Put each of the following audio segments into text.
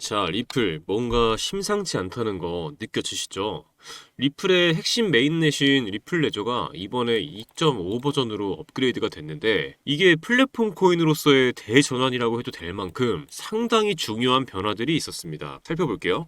자, 리플 뭔가 심상치 않다는 거 느껴지시죠? 리플의 핵심 메인넷인 리플 레저가 이번에 2.5 버전으로 업그레이드가 됐는데 이게 플랫폼 코인으로서의 대전환이라고 해도 될 만큼 상당히 중요한 변화들이 있었습니다. 살펴볼게요.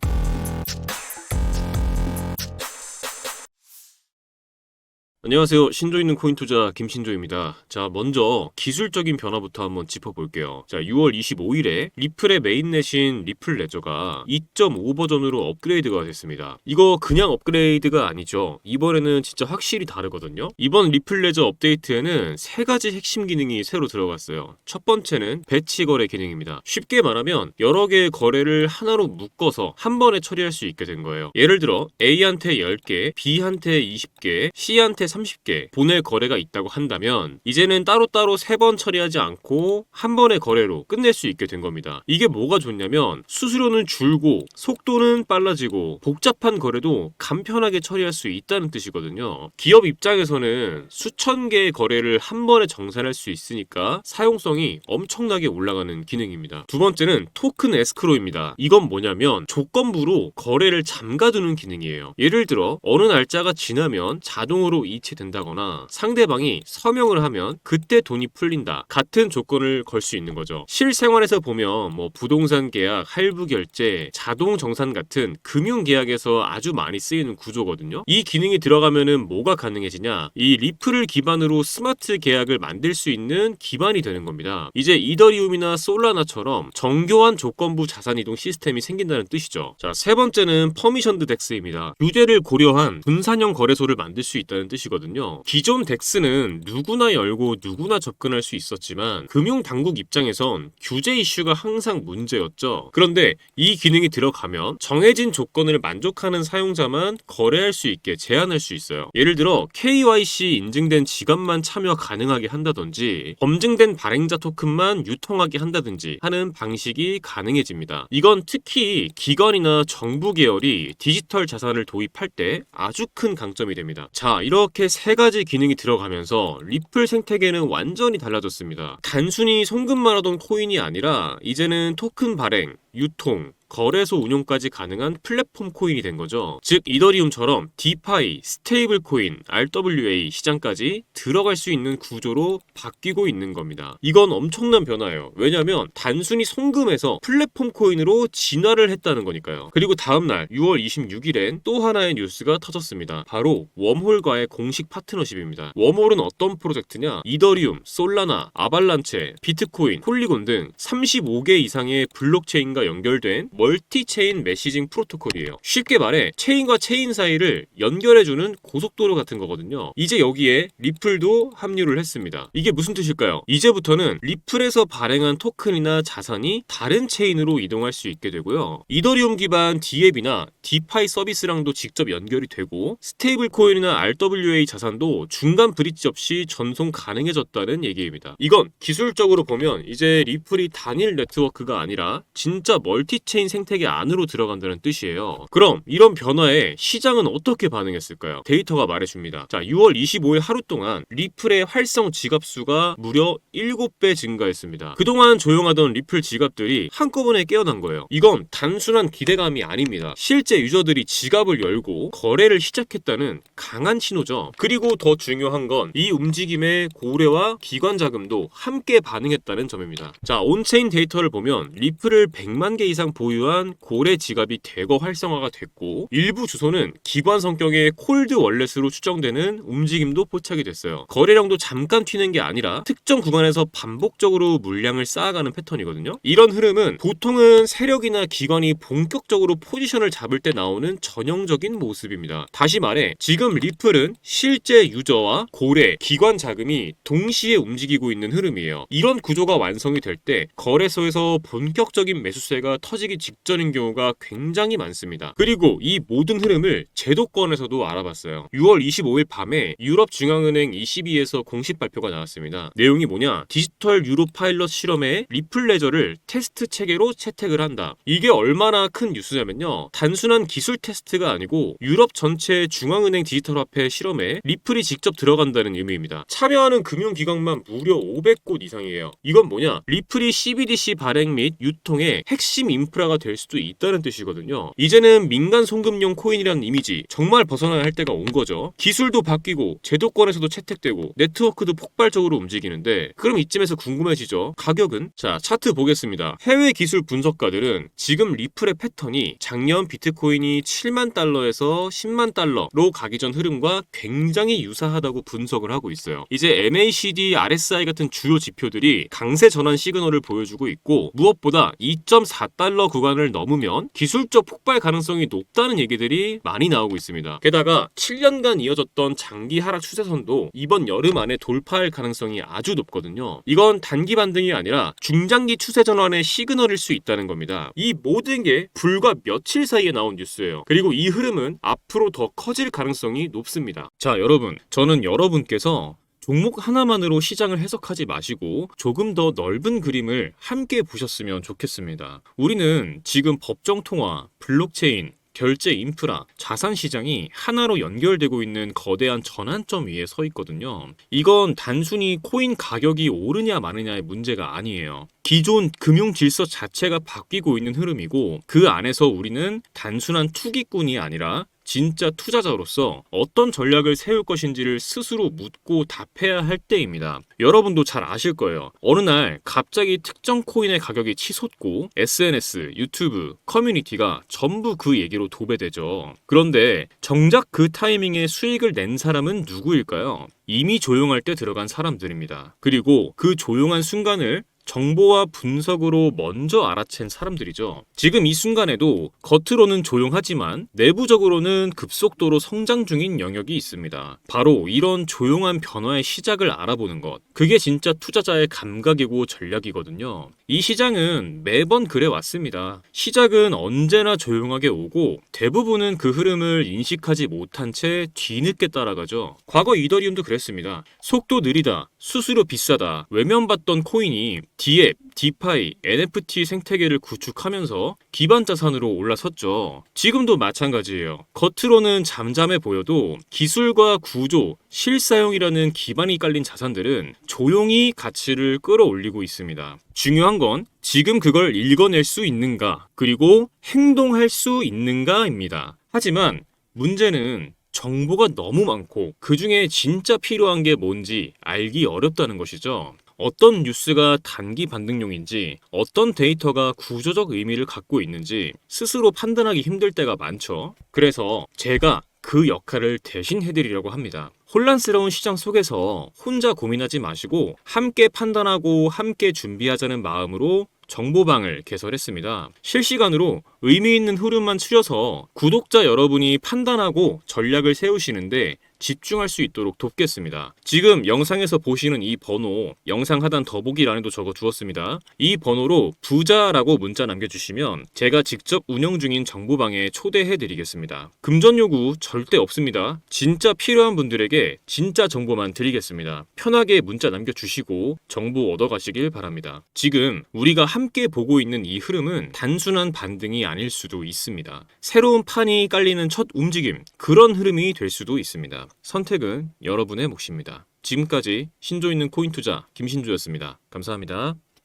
안녕하세요. 신조 있는 코인 투자 김신조입니다. 자, 먼저 기술적인 변화부터 한번 짚어볼게요. 자, 6월 25일에 리플의 메인넷인 리플 레저가 2.5 버전으로 업그레이드가 됐습니다. 이거 그냥 업그레이드가 아니죠. 이번에는 진짜 확실히 다르거든요. 이번 리플 레저 업데이트에는 세 가지 핵심 기능이 새로 들어갔어요. 첫 번째는 배치 거래 기능입니다. 쉽게 말하면 여러 개의 거래를 하나로 묶어서 한 번에 처리할 수 있게 된 거예요. 예를 들어 A한테 10개, B한테 20개, C한테 30개 보낼 거래가 있다고 한다면 이제는 따로따로 3번 처리하지 않고 한 번의 거래로 끝낼 수 있게 된 겁니다. 이게 뭐가 좋냐면 수수료는 줄고 속도는 빨라지고 복잡한 거래도 간편하게 처리할 수 있다는 뜻이거든요. 기업 입장에서는 수천 개의 거래를 한 번에 정산할 수 있으니까 사용성이 엄청나게 올라가는 기능입니다. 두 번째는 토큰 에스크로입니다. 이건 뭐냐면 조건부로 거래를 잠가두는 기능이에요. 예를 들어 어느 날짜가 지나면 자동으로 이체된다거나 상대방이 서명을 하면 그때 돈이 풀린다 같은 조건을 걸 수 있는 거죠. 실생활에서 보면 부동산 계약, 할부 결제, 자동 정산 같은 금융 계약에서 아주 많이 쓰이는 구조거든요. 이 기능이 들어가면은 뭐가 가능해지냐? 이 리플을 기반으로 스마트 계약을 만들 수 있는 기반이 되는 겁니다. 이제 이더리움이나 솔라나처럼 정교한 조건부 자산 이동 시스템이 생긴다는 뜻이죠. 자, 세 번째는 퍼미션드 덱스입니다. 규제를 고려한 분산형 거래소를 만들 수 있다는 뜻이거든요. 기존 덱스는 누구나 열고 누구나 접근할 수 있었지만 금융 당국 입장에선 규제 이슈가 항상 문제였죠. 그런데 이 기능이 들어가면 정해진 조건을 만족하는 사용자만 거래할 수 있게 제한할 수 있어요. 예를 들어 KYC 인증된 지갑만 참여 가능하게 한다든지 검증된 발행자 토큰만 유통하게 한다든지 하는 방식이 가능해집니다. 이건 특히 기관이나 정부 계열이 디지털 자산을 도입할 때 아주 큰 강점이 됩니다. 자, 이렇게 세 가지 기능이 들어가면서 리플 생태계는 완전히 달라졌습니다. 단순히 송금만 하던 코인이 아니라 이제는 토큰 발행, 유통, 거래소 운용까지 가능한 플랫폼 코인이 된 거죠. 즉 이더리움처럼 디파이, 스테이블 코인, RWA 시장까지 들어갈 수 있는 구조로 바뀌고 있는 겁니다. 이건 엄청난 변화예요. 왜냐면 단순히 송금해서 플랫폼 코인으로 진화를 했다는 거니까요. 그리고 다음날 6월 26일엔 또 하나의 뉴스가 터졌습니다. 바로 웜홀과의 공식 파트너십입니다. 웜홀은 어떤 프로젝트냐? 이더리움, 솔라나, 아발란체, 비트코인, 폴리곤 등 35개 이상의 블록체인과 연결된 멀티체인 메시징 프로토콜이에요. 쉽게 말해 체인과 체인 사이를 연결해주는 고속도로 같은 거거든요. 이제 여기에 리플도 합류를 했습니다. 이게 무슨 뜻일까요? 이제부터는 리플에서 발행한 토큰이나 자산이 다른 체인으로 이동할 수 있게 되고요. 이더리움 기반 디앱이나 디파이 서비스랑도 직접 연결이 되고 스테이블 코인이나 RWA 자산도 중간 브릿지 없이 전송 가능해졌다는 얘기입니다. 이건 기술적으로 보면 이제 리플이 단일 네트워크가 아니라 진짜 멀티체인 생태계 안으로 들어간다는 뜻이에요. 그럼 이런 변화에 시장은 어떻게 반응했을까요? 데이터가 말해줍니다. 자, 6월 25일 하루 동안 리플의 활성 지갑 수가 무려 7배 증가했습니다. 그동안 조용하던 리플 지갑들이 한꺼번에 깨어난 거예요. 이건 단순한 기대감이 아닙니다. 실제 유저들이 지갑을 열고 거래를 시작했다는 강한 신호죠. 그리고 더 중요한 건 이 움직임에 고래와 기관 자금도 함께 반응했다는 점입니다. 자, 온체인 데이터를 보면 리플을 100만 개 이상 보유한 고래 지갑이 대거 활성화가 됐고 일부 주소는 기관 성격의 콜드 월렛으로 추정되는 움직임도 포착이 됐어요. 거래량도 잠깐 튀는 게 아니라 특정 구간에서 반복적으로 물량을 쌓아가는 패턴이거든요. 이런 흐름은 보통은 세력이나 기관이 본격적으로 포지션을 잡을 때 나오는 전형적인 모습입니다. 다시 말해 지금 리플은 실제 유저와 고래, 기관 자금이 동시에 움직이고 있는 흐름이에요. 이런 구조가 완성이 될 때 거래소에서 본격적인 매수세가 터지기 직전인 경우가 굉장히 많습니다. 그리고 이 모든 흐름을 제도권에서도 알아봤어요. 6월 25일 밤에 유럽 중앙은행 ECB에서 공식 발표가 나왔습니다. 내용이 뭐냐? 디지털 유로 파일럿 실험에 리플 레저를 테스트 체계로 채택을 한다. 이게 얼마나 큰 뉴스냐면요. 단순한 기술 테스트가 아니고 유럽 전체 중앙은행 디지털 화폐 실험에 리플이 직접 들어간다는 의미입니다. 참여하는 금융기관만 무려 500곳 이상이에요. 이건 뭐냐? 리플이 CBDC 발행 및 유통에 핵심 인프라가 될 수도 있다는 뜻이거든요. 이제는 민간 송금용 코인이라는 이미지 정말 벗어나야 할 때가 온 거죠. 기술도 바뀌고 제도권에서도 채택되고 네트워크도 폭발적으로 움직이는데 그럼 이쯤에서 궁금해지죠. 가격은? 자, 차트 보겠습니다. 해외 기술 분석가들은 지금 리플의 패턴이 작년 비트코인이 7만 달러에서 10만 달러로 가기 전 흐름과 굉장히 유사하다고 분석을 하고 있어요. 이제 MACD, RSI 같은 주요 지표들이 강세 전환 시그널을 보여주고 있고 무엇보다 2.4달러 구간을 넘으면 기술적 폭발 가능성이 높다는 얘기들이 많이 나오고 있습니다. 게다가 7년간 이어졌던 장기 하락 추세선도 이번 여름 안에 돌파할 가능성이 아주 높거든요. 이건 단기 반등이 아니라 중장기 추세 전환의 시그널일 수 있다는 겁니다. 이 모든 게 불과 며칠 사이에 나온 뉴스예요. 그리고 이 흐름은 앞으로 더 커질 가능성이 높습니다. 자, 여러분, 저는 여러분께서 종목 하나만으로 시장을 해석하지 마시고 조금 더 넓은 그림을 함께 보셨으면 좋겠습니다. 우리는 지금 법정 통화, 블록체인, 결제 인프라, 자산 시장이 하나로 연결되고 있는 거대한 전환점 위에 서 있거든요. 이건 단순히 코인 가격이 오르냐 마느냐의 문제가 아니에요. 기존 금융 질서 자체가 바뀌고 있는 흐름이고 그 안에서 우리는 단순한 투기꾼이 아니라 진짜 투자자로서 어떤 전략을 세울 것인지를 스스로 묻고 답해야 할 때입니다. 여러분도 잘 아실 거예요. 어느 날 갑자기 특정 코인의 가격이 치솟고 SNS, 유튜브, 커뮤니티가 전부 그 얘기로 도배되죠. 그런데 정작 그 타이밍에 수익을 낸 사람은 누구일까요? 이미 조용할 때 들어간 사람들입니다. 그리고 그 조용한 순간을 정보와 분석으로 먼저 알아챈 사람들이죠. 지금 이 순간에도 겉으로는 조용하지만 내부적으로는 급속도로 성장 중인 영역이 있습니다. 바로 이런 조용한 변화의 시작을 알아보는 것. 그게 진짜 투자자의 감각이고 전략이거든요. 이 시장은 매번 그래 왔습니다. 시작은 언제나 조용하게 오고 대부분은 그 흐름을 인식하지 못한 채 뒤늦게 따라가죠. 과거 이더리움도 그랬습니다. 속도 느리다, 수수료 비싸다, 외면받던 코인이 디앱, 디파이, NFT 생태계를 구축하면서 기반 자산으로 올라섰죠. 지금도 마찬가지예요. 겉으로는 잠잠해 보여도 기술과 구조, 실사용이라는 기반이 깔린 자산들은 조용히 가치를 끌어올리고 있습니다. 중요한 건 지금 그걸 읽어낼 수 있는가, 그리고 행동할 수 있는가입니다. 하지만 문제는 정보가 너무 많고 그 중에 진짜 필요한 게 뭔지 알기 어렵다는 것이죠. 어떤 뉴스가 단기 반등용인지, 어떤 데이터가 구조적 의미를 갖고 있는지 스스로 판단하기 힘들 때가 많죠. 그래서 제가 그 역할을 대신 해드리려고 합니다. 혼란스러운 시장 속에서 혼자 고민하지 마시고 함께 판단하고 함께 준비하자는 마음으로 정보방을 개설했습니다. 실시간으로 의미 있는 흐름만 추려서 구독자 여러분이 판단하고 전략을 세우시는데 집중할 수 있도록 돕겠습니다. 지금 영상에서 보시는 이 번호, 영상 하단 더보기란에도 적어 두었습니다. 이 번호로 부자라고 문자 남겨주시면 제가 직접 운영 중인 정보방에 초대해 드리겠습니다. 금전 요구 절대 없습니다. 진짜 필요한 분들에게 진짜 정보만 드리겠습니다. 편하게 문자 남겨주시고 정보 얻어가시길 바랍니다. 지금 우리가 함께 보고 있는 이 흐름은 단순한 반등이 아닐 수도 있습니다. 새로운 판이 깔리는 첫 움직임, 그런 흐름이 될 수도 있습니다. 선택은 여러분의 몫입니다. 지금까지 신조 있는 코인 투자 김신조였습니다. 감사합니다.